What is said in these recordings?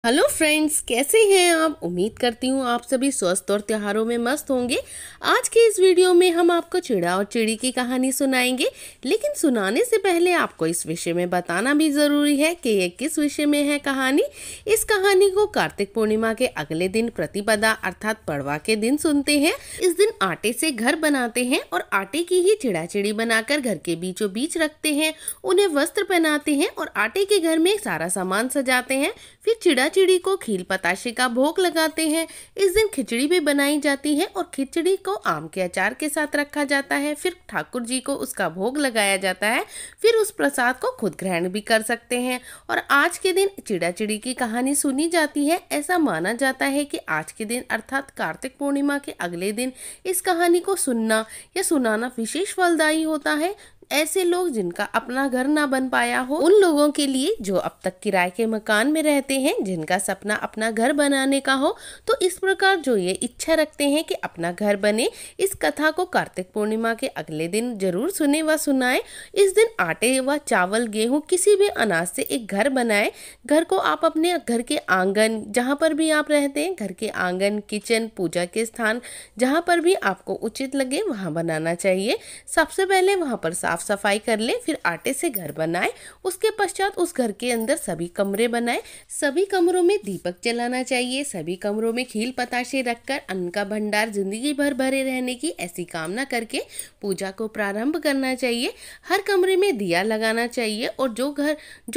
Hello friends, कैसे हैं आप। उम्मीद करती हूँ आप सभी स्वस्थ और त्योहारों में मस्त होंगे। आज के इस वीडियो में हम आपको चिड़ा और चिड़ी की कहानी सुनाएंगे, लेकिन सुनाने से पहले आपको इस विषय में बताना भी ज़रूरी है कि ये किस विषय में है कहानी। इस कहानी को कार्तिक पूर्णिमा के अगले दिन प्रतिपदा अर्थात पड़वा के दिन सुनते हैं। इस दिन आटे से घर बनाते हैं और आटे की ही चिड़ा चिड़ी बनाकर घर के बीचों बीच रखते हैं। उन्हें वस्त्र पहनाते हैं और आटे के घर में सारा सामान सजाते हैं। फिर चिड़ा चिड़ी को खील पताशे का भोग लगाते हैं। इस दिन खिचड़ी भी बनाई जाती है और खिचड़ी को आम के अचार के साथ रखा जाता है। फिर ठाकुर जी को उसका भोग लगाया जाता है। फिर उस प्रसाद को खुद ग्रहण भी कर सकते हैं। और आज के दिन चिड़ा चिड़ी की कहानी सुनी जाती है। ऐसा माना जाता है कि आज के दिन अर्थात कार्तिक पूर्णिमा के अगले दिन इस कहानी को सुनना या सुनाना विशेष फलदायी होता है। ऐसे लोग जिनका अपना घर ना बन पाया हो, उन लोगों के लिए जो अब तक किराए के मकान में रहते हैं, जिनका सपना अपना घर बनाने का हो, तो इस प्रकार जो ये इच्छा रखते हैं कि अपना घर बने, इस कथा को कार्तिक पूर्णिमा के अगले दिन जरूर सुने व सुनाए। इस दिन आटे व चावल गेहूं किसी भी अनाज से एक घर बनाए। घर को आप अपने घर के आंगन, जहाँ पर भी आप रहते हैं, घर के आंगन, किचन, पूजा के स्थान, जहाँ पर भी आपको उचित लगे वहाँ बनाना चाहिए। सबसे पहले वहाँ पर साफ सफाई कर ले, फिर आटे से घर बनाए। उसके पश्चात उस घर के अंदर सभी कमरे बनाए। सभी कमरों में दीपक जलाना चाहिए। सभी कमरों में खील पताशे रखकर अन्न का भंडार जिंदगी भर भरे रहने की ऐसी कामना करके पूजा को प्रारंभ करना चाहिए। हर कमरे में दिया लगाना चाहिए और जो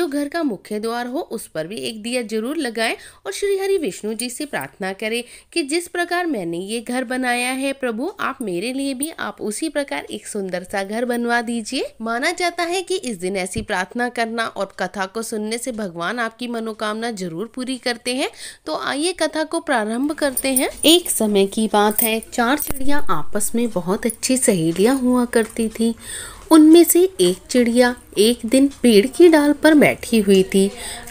घर का मुख्य द्वार हो उस पर भी एक दिया जरूर लगाएं और श्री हरि विष्णु जी से प्रार्थना करें कि जिस प्रकार मैंने ये घर बनाया है प्रभु, आप मेरे लिए भी आप उसी प्रकार एक सुंदर सा घर बनवा दीजिए। माना जाता है कि इस दिन ऐसी प्रार्थना करना और कथा को सुनने से भगवान आपकी मनोकामना जरूर पूरी करते हैं। तो आइए कथा को प्रारंभ करते हैं। एक समय की बात है, 4 चिड़िया आपस में बहुत अच्छी सहेलियां हुआ करती थी। उनमें से एक चिड़िया एक दिन पेड़ की डाल पर बैठी हुई थी।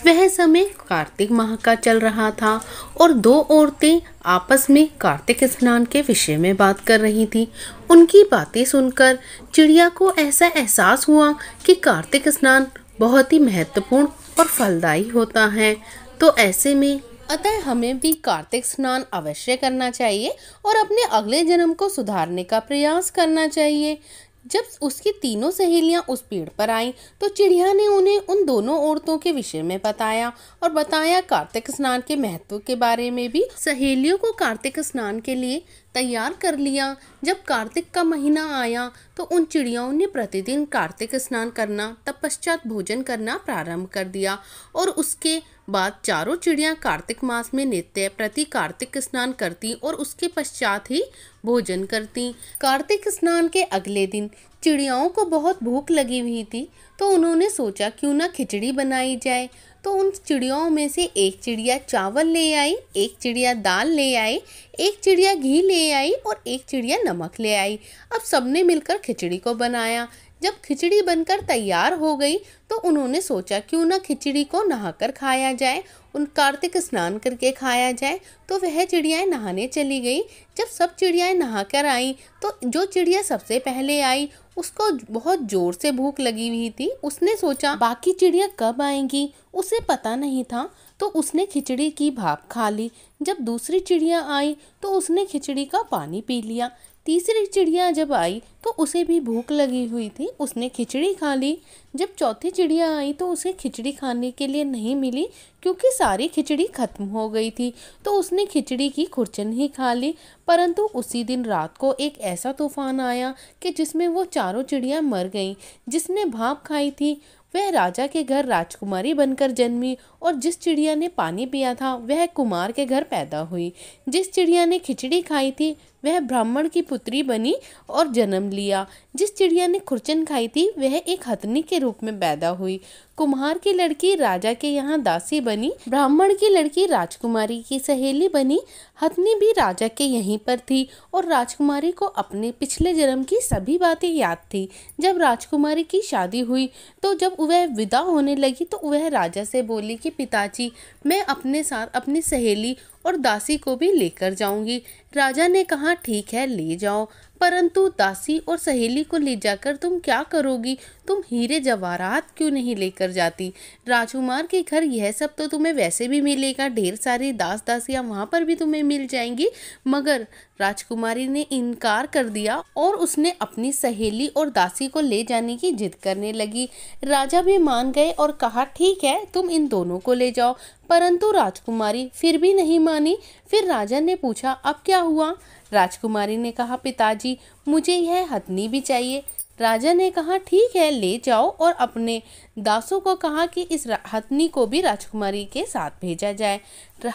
वह समय कार्तिक माह का चल रहा था और 2 औरतें आपस में कार्तिक स्नान के विषय में बात कर रही थी। उनकी बातें सुनकर चिड़िया को ऐसा एहसास हुआ कि कार्तिक स्नान बहुत ही महत्वपूर्ण और फलदायी होता है। तो ऐसे में अतः हमें भी कार्तिक स्नान अवश्य करना चाहिए और अपने अगले जन्म को सुधारने का प्रयास करना चाहिए। जब उसकी तीनों सहेलियां उस पेड़ पर आईं, तो चिड़िया ने उन्हें उन दोनों औरतों के विषय में बताया और बताया कार्तिक स्नान के महत्व के बारे में भी। सहेलियों को कार्तिक स्नान के लिए तैयार कर लिया। जब कार्तिक का महीना आया तो उन चिड़ियाओं ने प्रतिदिन कार्तिक स्नान करना, तत्पश्चात भोजन करना प्रारंभ कर दिया और उसके बाद चारों चिड़ियां कार्तिक मास में नित्य प्रति कार्तिक स्नान करती और उसके पश्चात ही भोजन करती। कार्तिक स्नान के अगले दिन चिड़ियाओं को बहुत भूख लगी हुई थी, तो उन्होंने सोचा क्यों ना खिचड़ी बनाई जाए। तो उन चिड़ियाओं में से एक चिड़िया चावल ले आई, एक चिड़िया दाल ले आई, एक चिड़िया घी ले आई और एक चिड़िया नमक ले आई। अब सबने मिलकर खिचड़ी को बनाया। जब खिचड़ी बनकर तैयार हो गई तो उन्होंने सोचा क्यों ना खिचड़ी को नहाकर खाया जाए, उन कार्तिक स्नान करके खाया जाए। तो वह चिड़ियाएं नहाने चली गई। जब सब चिड़ियाएं नहाकर आई तो जो चिड़िया सबसे पहले आई उसको बहुत जोर से भूख लगी हुई थी। उसने सोचा बाकी चिड़िया कब आएंगी, उसे पता नहीं था, तो उसने खिचड़ी की भाप खा ली। जब दूसरी चिड़िया आई तो उसने खिचड़ी का पानी पी लिया। तीसरी चिड़िया जब आई तो उसे भी भूख लगी हुई थी, उसने खिचड़ी खा ली। जब चौथी चिड़िया आई तो उसे खिचड़ी खाने के लिए नहीं मिली क्योंकि सारी खिचड़ी खत्म हो गई थी, तो उसने खिचड़ी की खुरचन ही खा ली। परंतु उसी दिन रात को एक ऐसा तूफान आया कि जिसमें वो चारों चिड़िया मर गईं। जिसने भाप खाई थी वह राजा के घर राजकुमारी बनकर जन्मी और जिस चिड़िया ने पानी पिया था वह कुमार के घर पैदा हुई। जिस चिड़िया ने खिचड़ी खाई थी वह ब्राह्मण की पुत्री बनी और जन्म लिया। जिस चिड़िया ने खुरचन खाई थी वह एक हथनी के रूप में पैदा हुई। कुम्हार की लड़की राजा के यहाँ दासी बनी, ब्राह्मण की लड़की राजकुमारी की सहेली बनी। हथनी भी राजा के यहीं पर थी और राजकुमारी को अपने पिछले जन्म की सभी बातें याद थी। जब राजकुमारी की शादी हुई तो जब वह विदा होने लगी तो वह राजा से बोली कि पिताजी, मैं अपने साथ अपनी सहेली और दासी को भी लेकर जाऊंगी। राजा ने कहा ठीक है ले जाओ, परंतु दासी और सहेली को ले जाकर तुम क्या करोगी? तुम हीरे जवाहरात क्यों नहीं लेकर जाती? राजकुमार के घर यह सब तो तुम्हें वैसे भी मिलेगा, ढेर सारी दास दासियां वहां पर भी तुम्हें मिल जाएंगी। मगर राजकुमारी ने इनकार कर दिया और उसने अपनी सहेली और दासी को ले जाने की जिद करने लगी। राजा भी मान गए और कहा ठीक है तुम इन दोनों को ले जाओ, परंतु राजकुमारी फिर भी नहीं मानी। फिर राजा ने पूछा अब क्या हुआ? राजकुमारी ने कहा पिताजी मुझे यह हथनी भी चाहिए। राजा ने कहा ठीक है ले जाओ और अपने दासों को कहा कि इस हथनी को भी राजकुमारी के साथ भेजा जाए।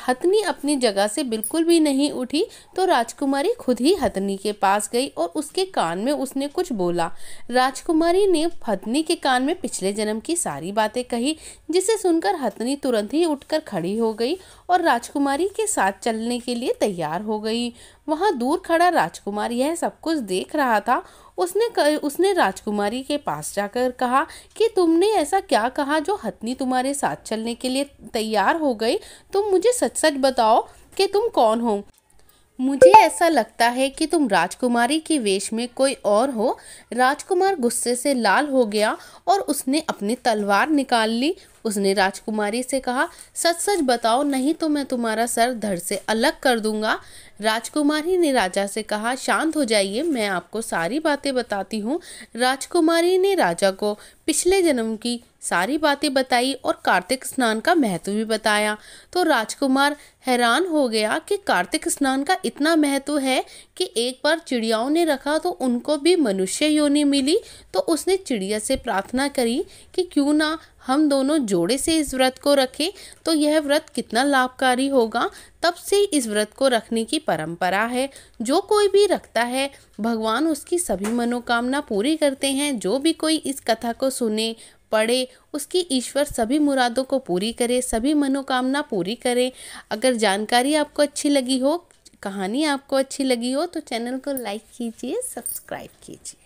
हथनी अपनी जगह से बिल्कुल भी नहीं उठी तो राजकुमारी खुद ही हथनी के पास गई और उसके कान में उसने कुछ बोला। राजकुमारी ने हथनी के कान में पिछले जन्म की सारी बातें कही, जिसे सुनकर हथनी तुरंत ही उठकर खड़ी हो गई और राजकुमारी के साथ चलने के लिए तैयार हो गई। वहां दूर खड़ा राजकुमार यह सब कुछ देख रहा था। उसने राजकुमारी के पास जाकर कहा कि तुमने ऐसा क्या कहा जो हथनी तुम्हारे साथ चलने के लिए तैयार हो गई? तुम मुझे सच सच बताओ कि तुम कौन हो। मुझे ऐसा लगता है कि तुम राजकुमारी के वेश में कोई और हो। राजकुमार गुस्से से लाल हो गया और उसने अपनी तलवार निकाल ली। उसने राजकुमारी से कहा सच सच बताओ नहीं तो मैं तुम्हारा सर धड़ से अलग कर दूंगा। राजकुमारी ने राजा से कहा शांत हो जाइए, मैं आपको सारी बातें बताती हूँ। राजकुमारी ने राजा को पिछले जन्म की सारी बातें बताई और कार्तिक स्नान का महत्व भी बताया। तो राजकुमार हैरान हो गया कि कार्तिक स्नान का इतना महत्व है कि एक बार चिड़ियाओं ने रखा तो उनको भी मनुष्य योनि मिली। तो उसने चिड़िया से प्रार्थना करी कि क्यों ना हम दोनों जोड़े से इस व्रत को रखें, तो यह व्रत कितना लाभकारी होगा। तब से इस व्रत को रखने की परंपरा है। जो कोई भी रखता है भगवान उसकी सभी मनोकामना पूरी करते हैं। जो भी कोई इस कथा को सुने पढ़े उसकी ईश्वर सभी मुरादों को पूरी करे, सभी मनोकामना पूरी करे। अगर जानकारी आपको अच्छी लगी हो, कहानी आपको अच्छी लगी हो तो चैनल को लाइक कीजिए, सब्सक्राइब कीजिए।